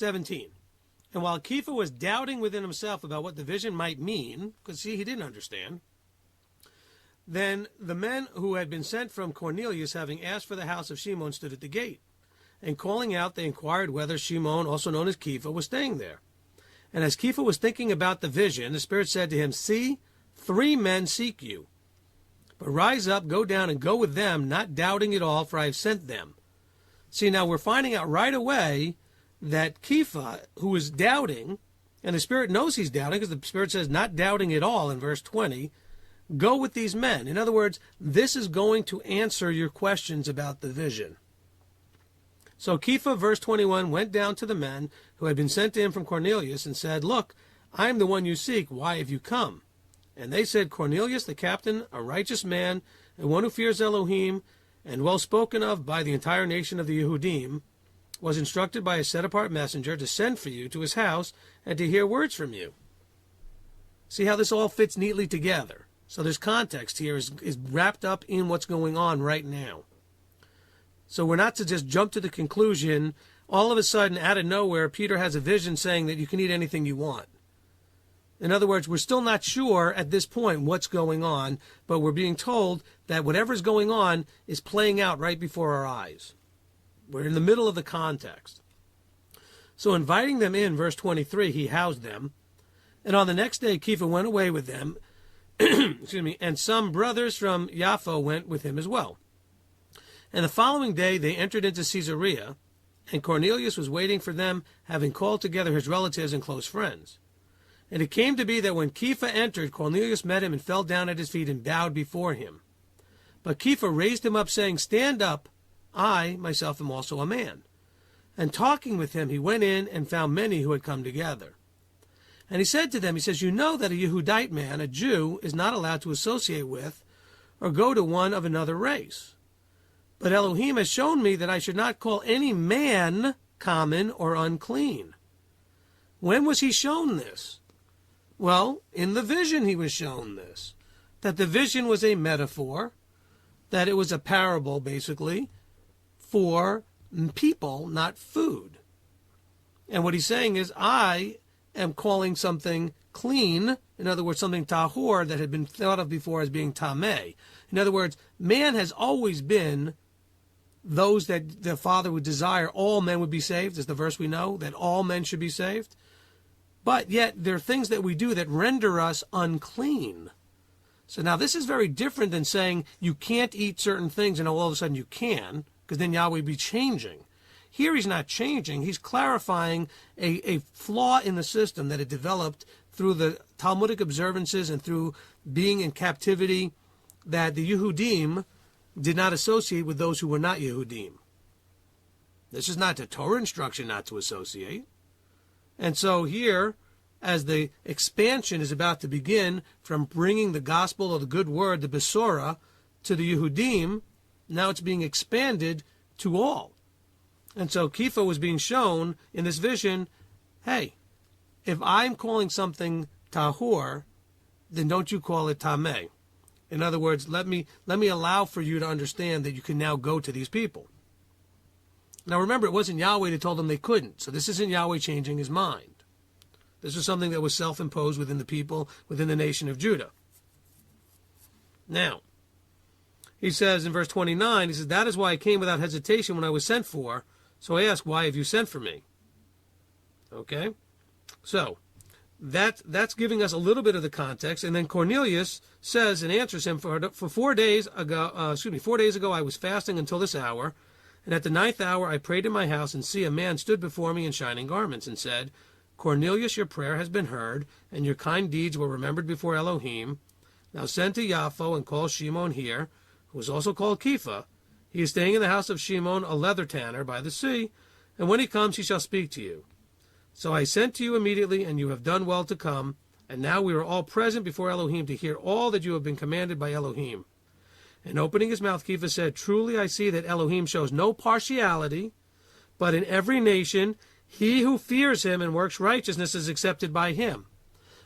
17. And while Kepha was doubting within himself about what the vision might mean, because see, he didn't understand, then the men who had been sent from Cornelius, having asked for the house of Shimon, stood at the gate. And calling out, they inquired whether Shimon, also known as Kepha, was staying there. And as Kepha was thinking about the vision, the Spirit said to him, "See, 3 men seek you. But rise up, go down, and go with them, not doubting at all, for I have sent them." See, now we're finding out right away that Kepha, who is doubting, and the Spirit knows he's doubting, because the Spirit says not doubting at all in verse 20, go with these men. In other words, this is going to answer your questions about the vision. So Kepha, verse 21, went down to the men who had been sent to him from Cornelius and said, "Look, I am the one you seek. Why have you come?" And they said, "Cornelius the captain, a righteous man, and one who fears Elohim, and well spoken of by the entire nation of the Yehudim, was instructed by a set-apart messenger to send for you to his house and to hear words from you." See how this all fits neatly together. So there's context here is wrapped up in what's going on right now. So we're not to just jump to the conclusion, all of a sudden, out of nowhere, Peter has a vision saying that you can eat anything you want. In other words, we're still not sure at this point what's going on, but we're being told that whatever's going on is playing out right before our eyes. We're in the middle of the context. So inviting them in, verse 23, he housed them. And on the next day, Kepha went away with them, excuse me, and some brothers from Jaffa went with him as well. And the following day they entered into Caesarea, and Cornelius was waiting for them, having called together his relatives and close friends. And it came to be that when Kepha entered, Cornelius met him and fell down at his feet and bowed before him. But Kepha raised him up, saying, "Stand up, I myself am also a man." And talking with him, he went in and found many who had come together. And he said to them, he says, "You know that a Yehudite man, a Jew, is not allowed to associate with or go to one of another race. But Elohim has shown me that I should not call any man common or unclean." When was he shown this? Well, in the vision he was shown this. That the vision was a metaphor, that it was a parable, basically, for people, not food. And what he's saying is, I am calling something clean, in other words, something tahor that had been thought of before as being tameh. In other words, man has always been those that the Father would desire all men would be saved, as the verse we know, that all men should be saved. But yet there are things that we do that render us unclean. So now this is very different than saying you can't eat certain things and all of a sudden you can, because then Yahweh would be changing. Here he's not changing. He's clarifying a flaw in the system that had developed through the Talmudic observances and through being in captivity, that the Yehudim did not associate with those who were not Yehudim. This is not the Torah instruction not to associate. And so here, as the expansion is about to begin from bringing the gospel or the good word, the Besorah, to the Yehudim, now it's being expanded to all. And so Kepha was being shown in this vision, hey, if I'm calling something tahor, then don't you call it tameh. In other words, let me allow for you to understand that you can now go to these people. Now remember, it wasn't Yahweh that told them they couldn't, so this isn't Yahweh changing his mind. This was something that was self-imposed within the people, within the nation of Judah. Now, he says in verse 29, he says, "That is why I came without hesitation when I was sent for. So I ask, why have you sent for me?" Okay? So, that's giving us a little bit of the context. And then Cornelius says and answers him, for 4 days ago, 4 days ago I was fasting until this hour. And at the 9th hour I prayed in my house, and see, a man stood before me in shining garments and said, "Cornelius, your prayer has been heard, and your kind deeds were remembered before Elohim. Now send to Jaffa and call Shimon here, who is also called Kepha. He is staying in the house of Shimon, a leather tanner, by the sea, and when he comes he shall speak to you. So I sent to you immediately, and you have done well to come, and now we are all present before Elohim to hear all that you have been commanded by Elohim." And opening his mouth, Kepha said, "Truly I see that Elohim shows no partiality, but in every nation he who fears him and works righteousness is accepted by him."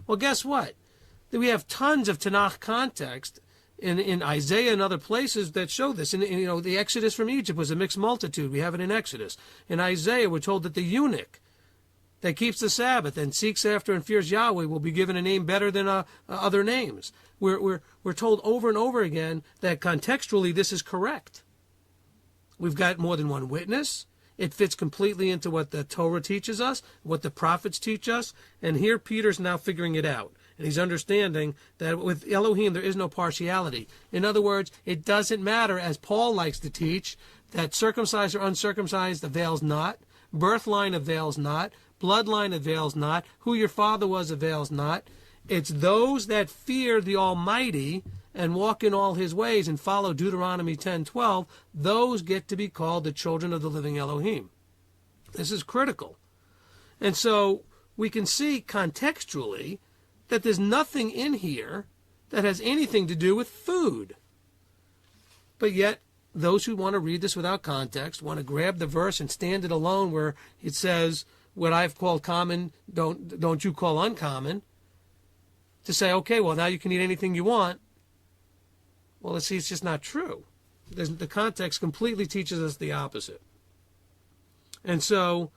Well, guess what? We have tons of Tanakh context in Isaiah and other places that show this. And the Exodus from Egypt was a mixed multitude. We have it in Exodus. In Isaiah, we're told that the eunuch that keeps the Sabbath and seeks after and fears Yahweh will be given a name better than other names. We're told over and over again that contextually this is correct. We've got more than one witness. It fits completely into what the Torah teaches us, what the prophets teach us, and here Peter's now figuring it out. And he's understanding that with Elohim there is no partiality. In other words, it doesn't matter, as Paul likes to teach, that circumcised or uncircumcised avails not, birth line avails not, bloodline avails not, who your father was avails not. It's those that fear the Almighty and walk in all his ways and follow Deuteronomy 10:12, those get to be called the children of the living Elohim. This is critical. And so we can see contextually that there's nothing in here that has anything to do with food. But yet, those who want to read this without context, want to grab the verse and stand it alone where it says, what I've called common, don't you call uncommon, to say, okay, well, now you can eat anything you want. Well, let's see, it's just not true. The context completely teaches us the opposite. And so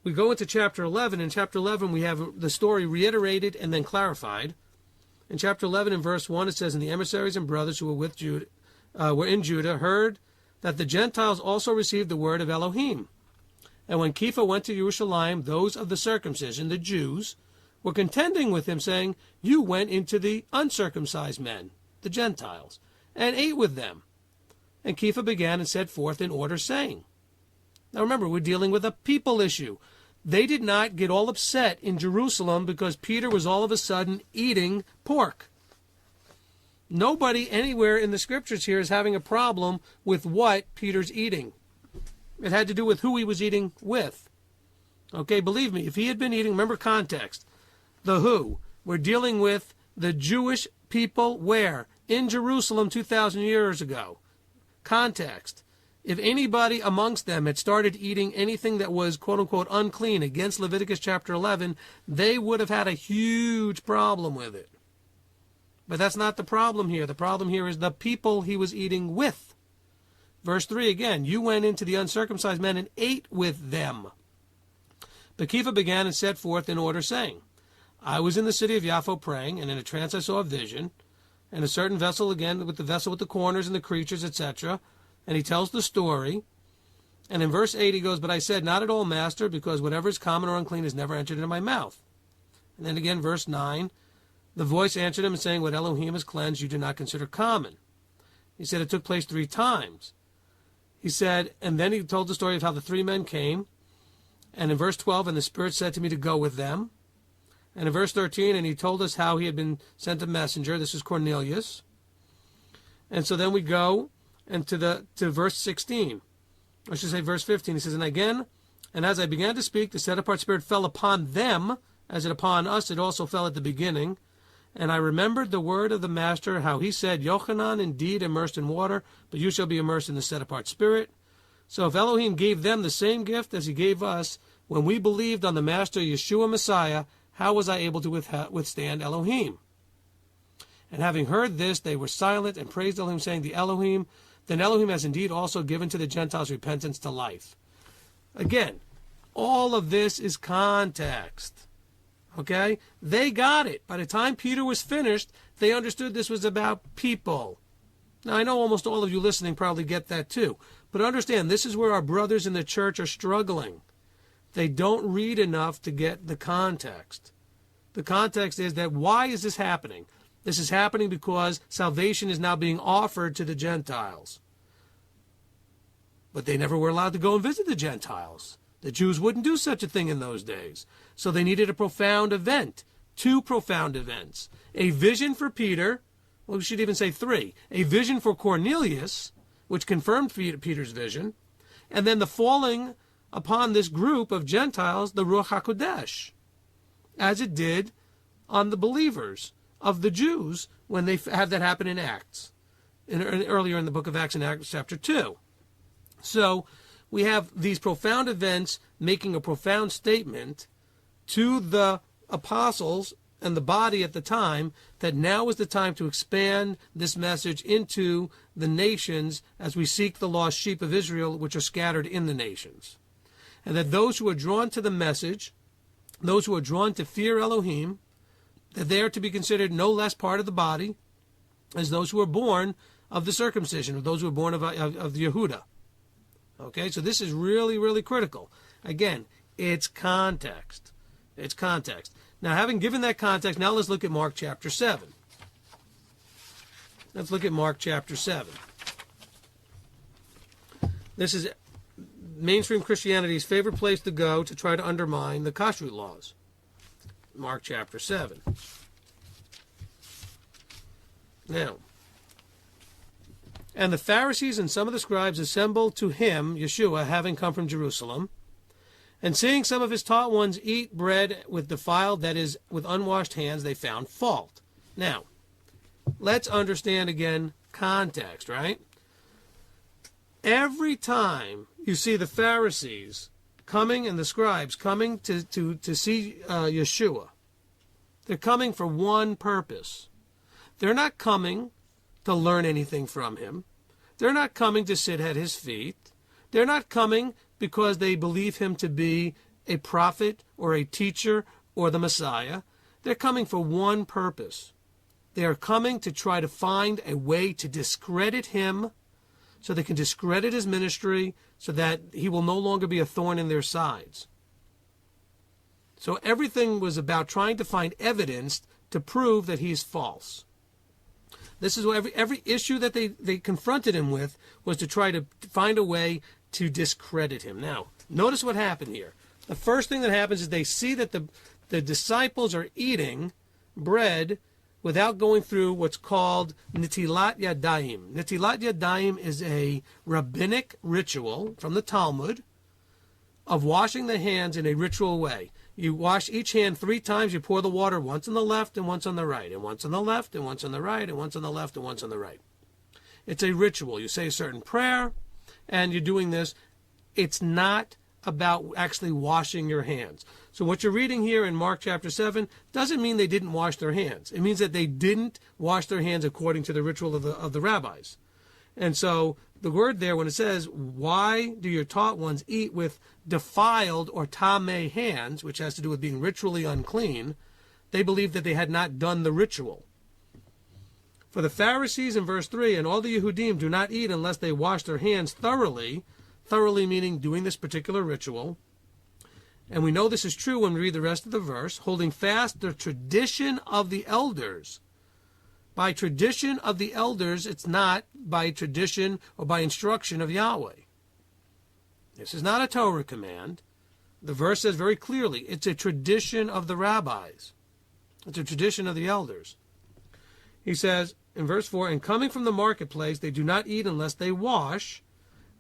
we go into chapter 11. In chapter 11, we have the story reiterated and then clarified. In chapter 11, in verse 1, it says, and the emissaries and brothers who were with Judah, were in Judah, heard that the Gentiles also received the word of Elohim. And when Kepha went to Jerusalem, those of the circumcision, the Jews, were contending with him, saying, you went into the uncircumcised men, the Gentiles, and ate with them. And Kepha began and set forth in order, saying. Now remember, we're dealing with a people issue. They did not get all upset in Jerusalem because Peter was all of a sudden eating pork. Nobody anywhere in the scriptures here is having a problem with what Peter's eating. It had to do with who he was eating with. Okay, believe me, if he had been eating, remember context, the who. We're dealing with the Jewish people where? In Jerusalem 2,000 years ago. Context. If anybody amongst them had started eating anything that was quote-unquote unclean against Leviticus chapter 11, they would have had a huge problem with it. But that's not the problem here. The problem here is the people he was eating with. Verse 3 again, you went into the uncircumcised men and ate with them. But Kepha began and set forth in order, saying, I was in the city of Yaffo praying, and in a trance I saw a vision, and a certain vessel again with the vessel with the corners and the creatures, etc., and he tells the story. And in verse 8 he goes, but I said, not at all, master, because whatever is common or unclean has never entered into my mouth. And then again, verse 9, the voice answered him, saying, what Elohim has cleansed you do not consider common. He said it took place 3 times. He said, and then he told the story of how the 3 men came. And in verse 12, and the Spirit said to me to go with them. And in verse 13, and he told us how he had been sent a messenger. This is Cornelius. And so then we go and to verse 16. I should say verse 15. He says, and again, and as I began to speak, the set-apart Spirit fell upon them, as it upon us, it also fell at the beginning. And I remembered the word of the Master, how he said, Yochanan indeed immersed in water, but you shall be immersed in the set-apart Spirit. So if Elohim gave them the same gift as he gave us, when we believed on the Master Yeshua Messiah, how was I able to withstand Elohim? And having heard this, they were silent and praised Elohim, saying, then Elohim has indeed also given to the Gentiles repentance to life. Again, all of this is context. Okay? They got it. By the time Peter was finished, they understood this was about people. Now, I know almost all of you listening probably get that too. But understand, this is where our brothers in the church are struggling. They don't read enough to get the context. The context is that why is this happening? This is happening because salvation is now being offered to the Gentiles. But they never were allowed to go and visit the Gentiles. The Jews wouldn't do such a thing in those days. So they needed a profound event. 2 profound events. A vision for Peter. Well, we should even say 3. A vision for Cornelius, which confirmed Peter's vision. And then the falling upon this group of Gentiles, the Ruach HaKodesh, as it did on the believers of the Jews when they had that happen in Acts, earlier in the book of Acts, in Acts chapter 2. So we have these profound events making a profound statement to the apostles and the body at the time that now is the time to expand this message into the nations as we seek the lost sheep of Israel, which are scattered in the nations. And that those who are drawn to the message those who are drawn to fear Elohim, that they are to be considered no less part of the body as those who are born of the circumcision, or those who are born of Yehuda. Okay, so this is really, really critical. Again, it's context. It's context. Now, having given that context, now let's look at Mark chapter 7. Let's look at Mark chapter 7. This is mainstream Christianity's favorite place to go to try to undermine the kashrut laws. Mark chapter 7. Now, and the Pharisees and some of the scribes assembled to him, Yeshua, having come from Jerusalem, and seeing some of his taught ones eat bread with defiled, that is, with unwashed hands, they found fault. Now, let's understand again context, right? Every time you see the Pharisees coming and the scribes coming to see Yeshua, they're coming for one purpose. They're not coming to learn anything from him. They're not coming to sit at his feet. They're not coming because they believe him to be a prophet or a teacher or the Messiah. They're coming for one purpose. They are coming to try to find a way to discredit him, so they can discredit his ministry, so that he will no longer be a thorn in their sides. So everything was about trying to find evidence to prove that he's false. This is what every issue that they confronted him with was to try to find a way to discredit him. Now, notice what happened here. The first thing that happens is they see that the disciples are eating bread without going through what's called Netilat Yadayim. Netilat Yadayim is a rabbinic ritual from the Talmud of washing the hands in a ritual way. You wash each hand 3 times. You pour the water once on the left and once on the right, and once on the left and once on the right, and once on the left and once on the right. It's a ritual. You say a certain prayer, and you're doing this. It's not about actually washing your hands. So what you're reading here in Mark chapter 7 doesn't mean they didn't wash their hands. It means that they didn't wash their hands according to the ritual of the rabbis. And so the word there, when it says, why do your taught ones eat with defiled or tameh hands, which has to do with being ritually unclean, they believed that they had not done the ritual. For the Pharisees in verse 3, and all the Yehudim do not eat unless they wash their hands thoroughly meaning doing this particular ritual. And we know this is true when we read the rest of the verse, holding fast the tradition of the elders. By tradition of the elders, it's not by tradition or by instruction of Yahweh. This is not a Torah command. The verse says very clearly, it's a tradition of the rabbis. It's a tradition of the elders. He says in verse 4, and coming from the marketplace, they do not eat unless they wash,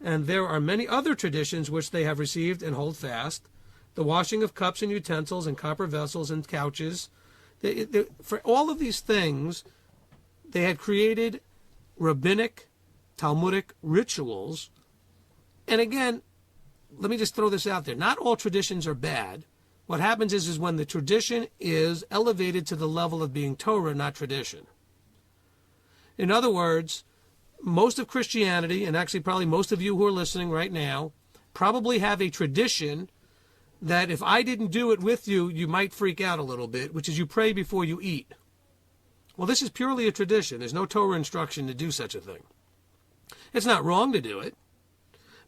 and there are many other traditions which they have received and hold fast, the washing of cups and utensils and copper vessels and couches. For all of these things, they had created rabbinic, Talmudic rituals. And again, let me just throw this out there. Not all traditions are bad. What happens is when the tradition is elevated to the level of being Torah, not tradition. In other words, most of Christianity, and actually probably most of you who are listening right now, probably have a tradition that if I didn't do it with you, you might freak out a little bit, which is you pray before you eat. Well, this is purely a tradition. There's no Torah instruction to do such a thing. It's not wrong to do it,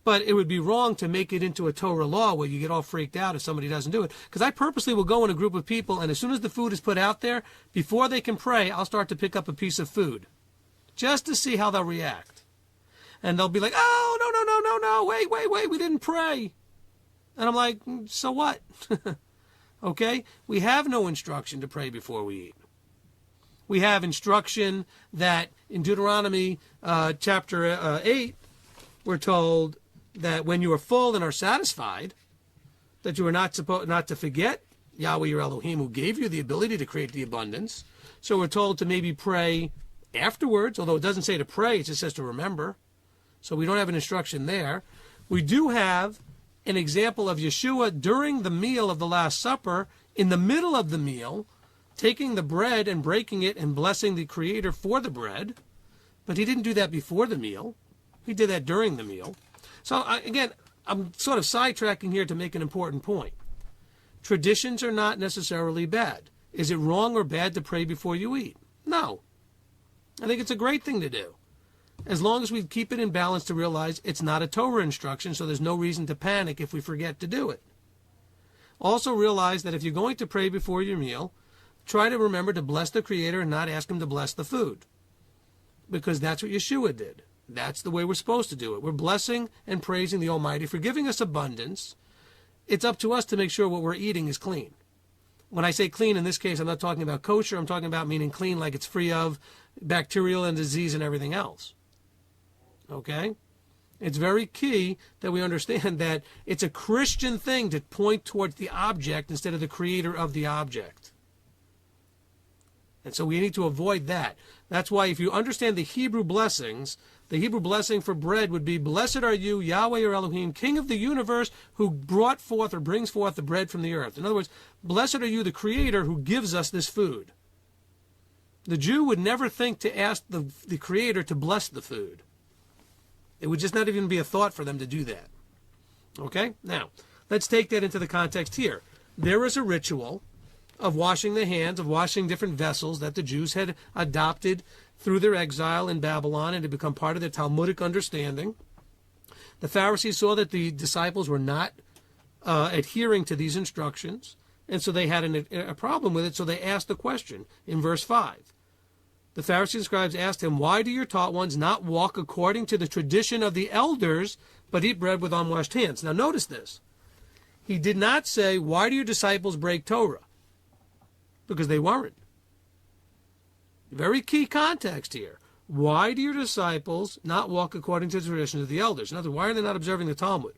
but it would be wrong to make it into a Torah law where you get all freaked out if somebody doesn't do it. Because I purposely will go in a group of people, and as soon as the food is put out there, before they can pray, I'll start to pick up a piece of food, just to see how they'll react. And they'll be like, oh, no, wait, we didn't pray. And I'm like, so what? Okay? We have no instruction to pray before we eat. We have instruction that in Deuteronomy chapter 8, we're told that when you are full and are satisfied, that you are not to forget Yahweh your Elohim, who gave you the ability to create the abundance. So we're told to maybe pray afterwards, although it doesn't say to pray, it just says to remember. So we don't have an instruction there. We do have an example of Yeshua during the meal of the Last Supper, in the middle of the meal, taking the bread and breaking it and blessing the Creator for the bread. But he didn't do that before the meal. He did that during the meal. So again, I'm sort of sidetracking here to make an important point. traditions are not necessarily bad. Is it wrong or bad to pray before you eat? No. I think it's a great thing to do, as long as we keep it in balance to realize it's not a Torah instruction, so there's no reason to panic if we forget to do it. Also realize that if you're going to pray before your meal, try to remember to bless the Creator and not ask Him to bless the food, because that's what Yeshua did. That's the way we're supposed to do it. We're blessing and praising the Almighty for giving us abundance. It's up to us to make sure what we're eating is clean. When I say clean in this case, I'm not talking about kosher. I'm talking about meaning clean like it's free of bacterial and disease and everything else. Okay? It's very key that we understand that it's a Christian thing to point towards the object instead of the creator of the object. And so we need to avoid that. That's why if you understand the Hebrew blessings, the Hebrew blessing for bread would be, blessed are you, Yahweh your Elohim, King of the universe, who brought forth or brings forth the bread from the earth. In other words, blessed are you, the Creator, who gives us this food. The Jew would never think to ask the Creator to bless the food. It would just not even be a thought for them to do that. Okay? Now, let's take that into the context here. There is a ritual of washing the hands, of washing different vessels that the Jews had adopted through their exile in Babylon and had become part of their Talmudic understanding. The Pharisees saw that the disciples were not adhering to these instructions, and so they had a problem with it, so they asked the question in verse 5. The Pharisees and scribes asked him, why do your taught ones not walk according to the tradition of the elders, but eat bread with unwashed hands? Now notice this. He did not say, why do your disciples break Torah? Because they weren't. Very key context here. Why do your disciples not walk according to the tradition of the elders? In other words, why are they not observing the Talmud?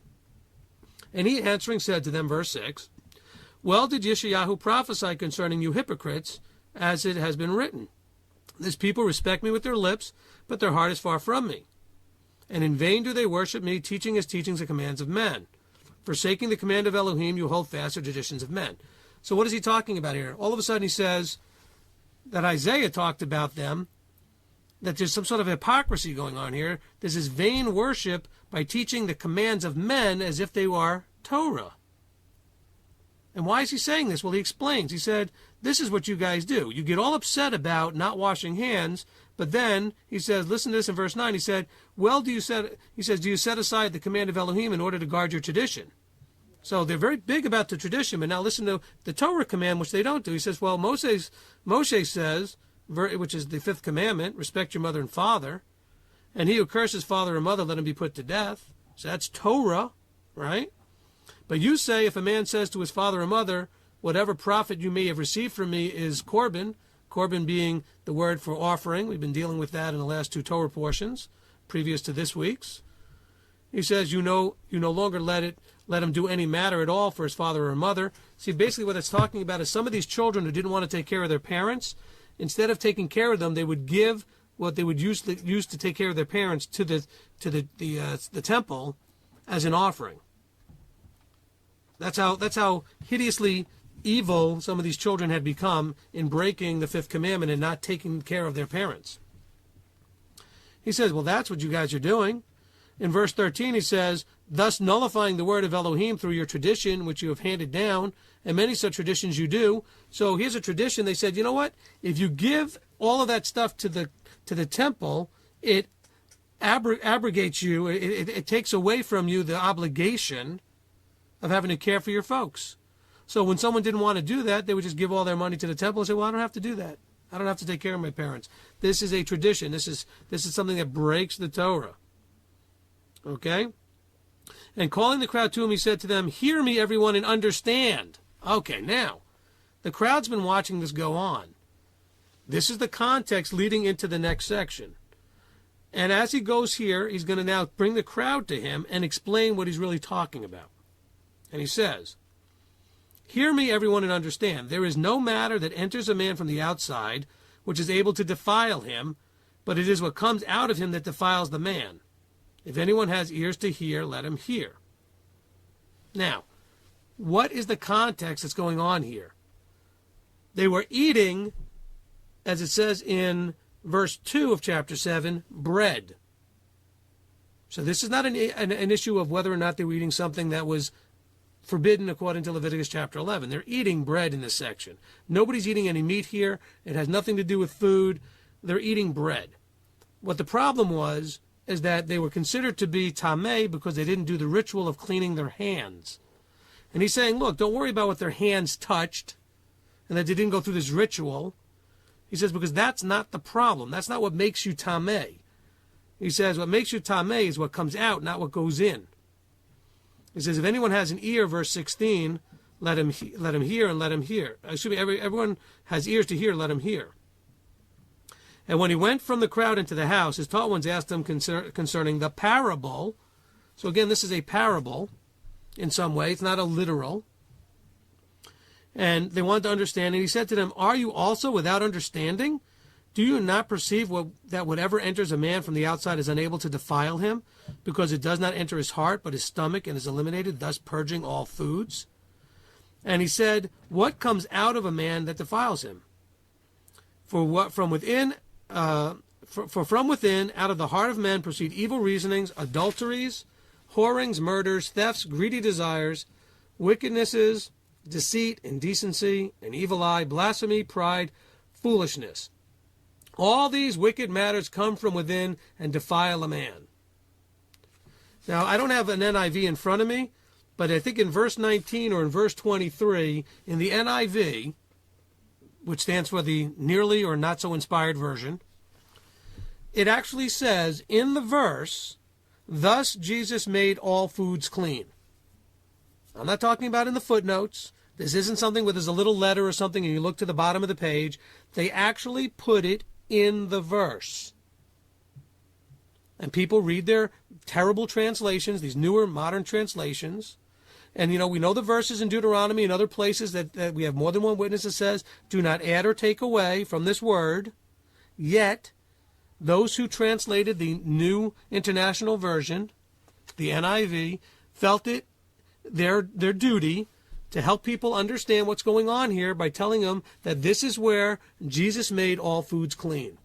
And he answering said to them, verse 6, well did Yeshayahu prophesy concerning you hypocrites, as it has been written. This people respect me with their lips, but their heart is far from me. And in vain do they worship me, teaching as teachings the commands of men. Forsaking the command of Elohim, you hold fast the traditions of men. So what is he talking about here? All of a sudden he says that Isaiah talked about them, that there's some sort of hypocrisy going on here. There's this vain worship by teaching the commands of men as if they are Torah. And why is he saying this? Well, he explains. He said, this is what you guys do. You get all upset about not washing hands, but then he says, listen to this in verse 9. He said, well, do you set aside the command of Elohim in order to guard your tradition? So they're very big about the tradition, but now listen to the Torah command, which they don't do. He says, well, Moshe says, which is the fifth commandment, respect your mother and father, and he who curses father or mother, let him be put to death. So that's Torah, right? But you say, if a man says to his father or mother, whatever profit you may have received from me is korban, korban being the word for offering. We've been dealing with that in the last two Torah portions, previous to this week's. He says, you no longer let him do any matter at all for his father or mother. See, basically what it's talking about is some of these children who didn't want to take care of their parents, instead of taking care of them, they would give what they would use to take care of their parents to the temple as an offering. That's how hideously evil some of these children had become in breaking the fifth commandment and not taking care of their parents. He says, well, that's what you guys are doing. In verse 13, he says, thus nullifying the word of Elohim through your tradition, which you have handed down, and many such traditions you do. So here's a tradition. They said, you know what? If you give all of that stuff to the temple, it abrogates you. It takes away from you the obligation of having to care for your folks. So when someone didn't want to do that, they would just give all their money to the temple and say, well, I don't have to do that. I don't have to take care of my parents. This is a tradition. This is something that breaks the Torah. Okay? And calling the crowd to him, he said to them, hear me, everyone, and understand. Okay, now, the crowd's been watching this go on. This is the context leading into the next section. And as he goes here, he's going to now bring the crowd to him and explain what he's really talking about. And he says, hear me, everyone, and understand. There is no matter that enters a man from the outside which is able to defile him, but it is what comes out of him that defiles the man. If anyone has ears to hear, let him hear. Now, what is the context that's going on here? They were eating, as it says in verse 2 of chapter 7, bread. So this is not an issue of whether or not they were eating something that was forbidden according to Leviticus chapter 11. They're eating bread in this section. Nobody's eating any meat here. It has nothing to do with food. They're eating bread. What the problem was is that they were considered to be tameh because they didn't do the ritual of cleaning their hands. And he's saying, look, don't worry about what their hands touched and that they didn't go through this ritual. He says, because that's not the problem. That's not what makes you tameh. He says, what makes you tameh is what comes out, not what goes in. He says, if anyone has an ear, verse 16, let him hear and let him hear. Everyone has ears to hear, let him hear. And when he went from the crowd into the house, his taught ones asked him concerning the parable. So again, this is a parable in some way. It's not a literal. And they wanted to understand. And he said to them, are you also without understanding? Do you not perceive that whatever enters a man from the outside is unable to defile him, because it does not enter his heart, but his stomach, and is eliminated, thus purging all foods? And he said, what comes out of a man that defiles him? For from within, out of the heart of men proceed evil reasonings, adulteries, whorings, murders, thefts, greedy desires, wickednesses, deceit, indecency, an evil eye, blasphemy, pride, foolishness. All these wicked matters come from within and defile a man. Now, I don't have an NIV in front of me, but I think in verse 19 or in verse 23, in the NIV, which stands for the nearly or not so inspired version, it actually says in the verse, thus Jesus made all foods clean. I'm not talking about in the footnotes. This isn't something where there's a little letter or something and you look to the bottom of the page. They actually put it in the verse. And people read their terrible translations, these newer modern translations. And, we know the verses in Deuteronomy and other places that we have more than one witness that says, do not add or take away from this word. Yet, those who translated the New International Version, the NIV, felt it their duty to help people understand what's going on here by telling them that this is where Jesus made all foods clean.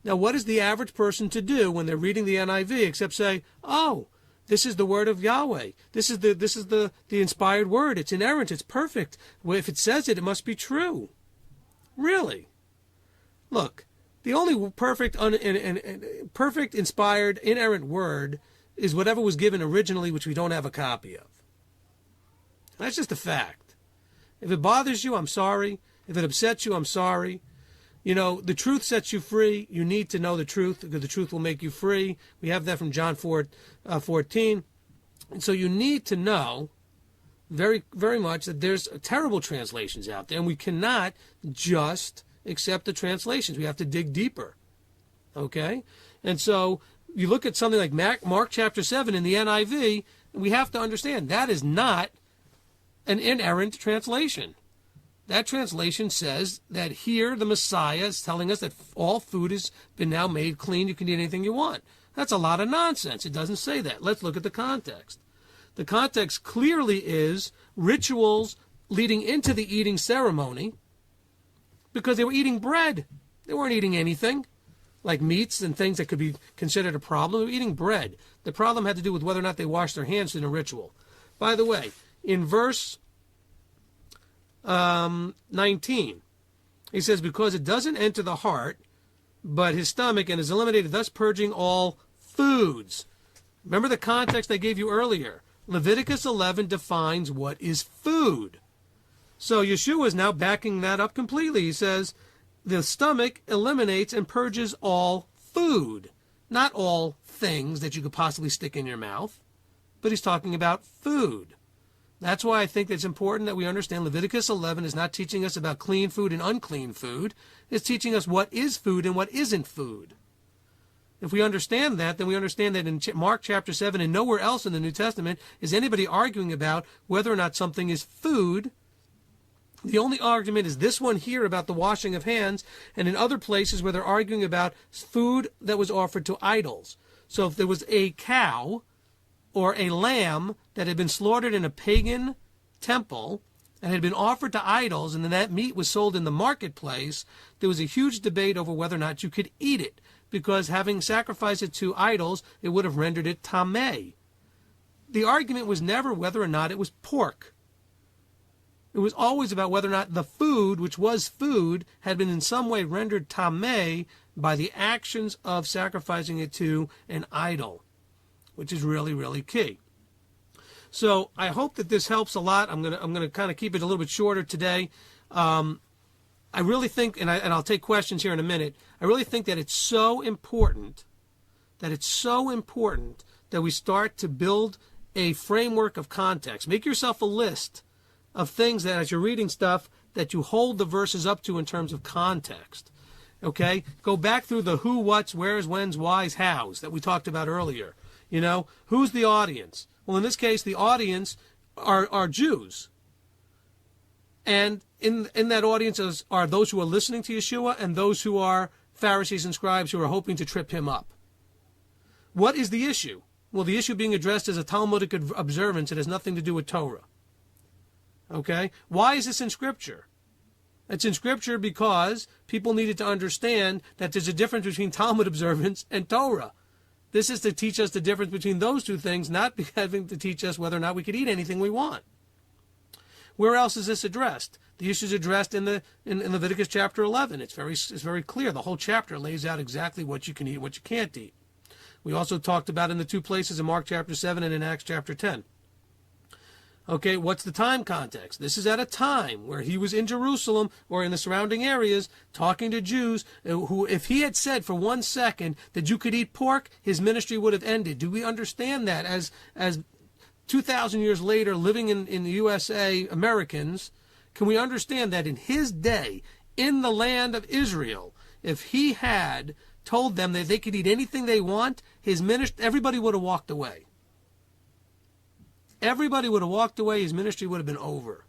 Now, what is the average person to do when they're reading the NIV except say, oh, this is the word of Yahweh. This is the inspired word. It's inerrant. It's perfect. Well, if it says it, it must be true. Really? Look, the only perfect, inspired, inerrant word is whatever was given originally, which we don't have a copy of. That's just a fact. If it bothers you, I'm sorry. If it upsets you, I'm sorry. The truth sets you free. You need to know the truth because the truth will make you free. We have that from John 4:14. And so you need to know very, very much that there's terrible translations out there, and we cannot just accept the translations. We have to dig deeper. Okay? And so you look at something like Mark chapter 7 in the NIV, and we have to understand that is not an inerrant translation. That translation says that here the Messiah is telling us that all food has been now made clean. You can eat anything you want. That's a lot of nonsense. It doesn't say that. Let's look at the context. The context clearly is rituals leading into the eating ceremony because they were eating bread. They weren't eating anything like meats and things that could be considered a problem. They were eating bread. The problem had to do with whether or not they washed their hands in a ritual. By the way, in verse 19, he says, because it doesn't enter the heart, but his stomach, and is eliminated, thus purging all foods. Remember the context I gave you earlier. Leviticus 11 defines what is food. So Yeshua is now backing that up completely. He says, the stomach eliminates and purges all food. Not all things that you could possibly stick in your mouth, but he's talking about food. That's why I think it's important that we understand Leviticus 11 is not teaching us about clean food and unclean food. It's teaching us what is food and what isn't food. If we understand that, then we understand that in Mark chapter 7 and nowhere else in the New Testament is anybody arguing about whether or not something is food. The only argument is this one here about the washing of hands, and in other places where they're arguing about food that was offered to idols. So if there was a cow or a lamb that had been slaughtered in a pagan temple and had been offered to idols, and then that meat was sold in the marketplace, there was a huge debate over whether or not you could eat it, because having sacrificed it to idols, it would have rendered it tameh. the argument was never whether or not it was pork. It was always about whether or not the food, which was food, had been in some way rendered tameh by the actions of sacrificing it to an idol, which is really, really key. So I hope that this helps a lot. I'm gonna kind of keep it a little bit shorter today. I really think, and I'll take questions here in a minute. I really think that it's so important that we start to build a framework of context. Make yourself a list of things that, as you're reading stuff, that you hold the verses up to in terms of context. Okay? Go back through the who, what's, where's, when's, why's, how's that we talked about earlier. You know, who's the audience? Well, in this case, the audience are Jews. And in that audience are those who are listening to Yeshua and those who are Pharisees and scribes who are hoping to trip him up. What is the issue? Well, the issue being addressed is a Talmudic observance. It has nothing to do with Torah. Okay? Why is this in Scripture? It's in Scripture because people needed to understand that there's a difference between Talmud observance and Torah. This is to teach us the difference between those two things, not having to teach us whether or not we could eat anything we want. Where else is this addressed? The issue is addressed in Leviticus chapter 11. It's very clear. The whole chapter lays out exactly what you can eat and what you can't eat. We also talked about in the two places in Mark chapter 7 and in Acts chapter 10. Okay, what's the time context? This is at a time where he was in Jerusalem or in the surrounding areas talking to Jews who, if he had said for 1 second that you could eat pork, his ministry would have ended. Do we understand that as 2,000 years later, living in the USA, Americans, can we understand that in his day, in the land of Israel, if he had told them that they could eat anything they want, his ministry, everybody would have walked away. Everybody would have walked away. His ministry would have been over.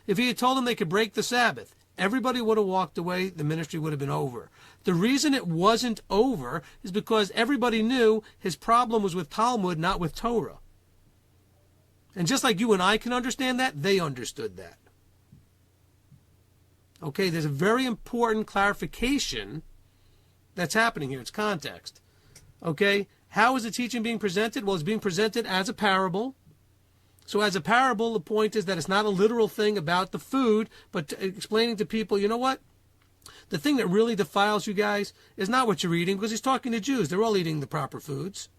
If he had told them they could break the Sabbath, everybody would have walked away. The ministry would have been over. The reason it wasn't over is because everybody knew his problem was with Talmud, not with Torah. And just like you and I can understand that, they understood that. Okay, there's a very important clarification that's happening here. It's context. Okay, how is the teaching being presented? Well, it's being presented as a parable. So as a parable, the point is that it's not a literal thing about the food, but explaining to people, you know what? The thing that really defiles you guys is not what you're eating, because he's talking to Jews. They're all eating the proper foods.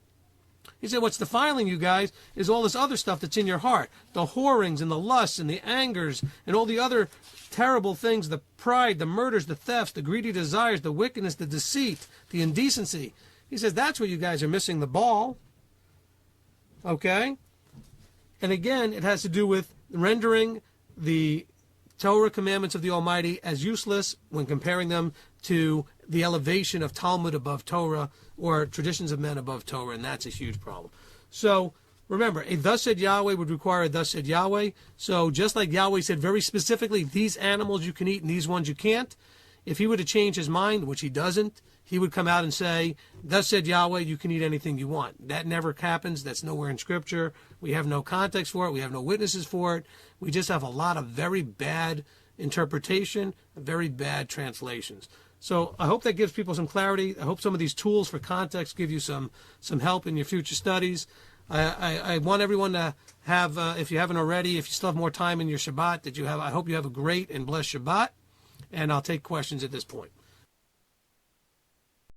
He said what's defiling you guys is all this other stuff that's in your heart. The whorings and the lusts and the angers and all the other terrible things, the pride, the murders, the thefts, the greedy desires, the wickedness, the deceit, the indecency. He says that's where you guys are missing the ball. Okay? And again, it has to do with rendering the Torah commandments of the Almighty as useless when comparing them to the elevation of Talmud above Torah or traditions of men above Torah, and that's a huge problem. So remember, a thus said Yahweh would require a thus said Yahweh. So just like Yahweh said very specifically, these animals you can eat and these ones you can't, if he were to change his mind, which he doesn't, he would come out and say, thus said Yahweh, you can eat anything you want. That never happens. That's nowhere in Scripture. We have no context for it. We have no witnesses for it. We just have a lot of very bad interpretation, very bad translations. So I hope that gives people some clarity. I hope some of these tools for context give you some help in your future studies. I want everyone to have, if you haven't already, if you still have more time in your Shabbat, I hope you have a great and blessed Shabbat. And I'll take questions at this point.